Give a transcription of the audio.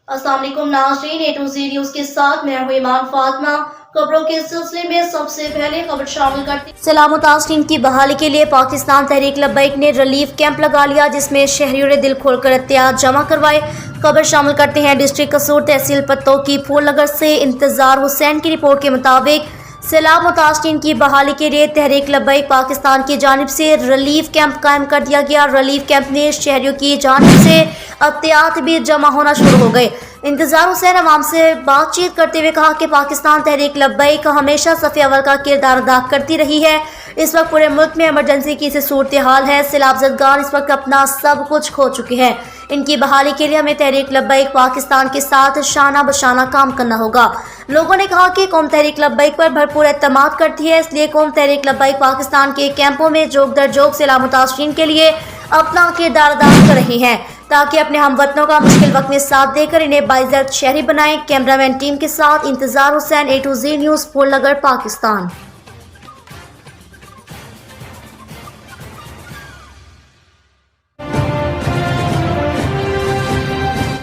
अस्सलाम वालेकुम नाज़रीन, A to Z न्यूज़ के साथ मैं हूं ईमान फातिमा। खबरों के सिलसिले में सबसे पहले खबर शामिल करते हैं। सैलाब मुतासरीन की बहाली के लिए पाकिस्तान तहरीक लब्बैक ने रिलीफ कैंप लगा लिया, जिसमें शहरियों ने दिल खोलकर एहतियात जमा करवाए। खबर शामिल करते हैं डिस्ट्रिक्ट कसूर तहसील पत्तों की फूल नगर से इंतजार हुसैन की रिपोर्ट के मुताबिक सैलाब मुतासरीन की बहाली के लिए तहरीक लब्बैक पाकिस्तान की जानिब से रिलीफ कैंप कायम कर दिया गया। रिलीफ कैंप में शहरियों की जानिब से एहतियात भी जमा होना शुरू हो गए। इंतजार हुसैन अवाम से बातचीत करते हुए कहा कि पाकिस्तान तहरीक लब्बैक हमेशा सफ़े अव्वल का किरदार अदा करती रही है। इस वक्त पूरे मुल्क में इमरजेंसी की सी सूरत हाल है। सैलाब ज़दगान इस वक्त अपना सब कुछ खो चुके हैं। इनकी बहाली के लिए हमें तहरीक लब्बैक पाकिस्तान के साथ शाना बशाना काम करना होगा। लोगों ने कहा कि कौम तहरीक लब्बैक पर भरपूर एतमाद करती है, इसलिए कौम तहरीक लब्बैक पाकिस्तान के कैंपों में जोग दर जोग सैलाब मुतासरीन के लिए अपना किरदार अदा कर रही हैं, ताकि अपने हमवतनों का मुश्किल वक्त में साथ देकर इन्हें बाइज्जत शहरी बनाएं। कैमरामैन टीम के साथ Intezar Hussain, A to Z news, Phool Nagar, Pakistan.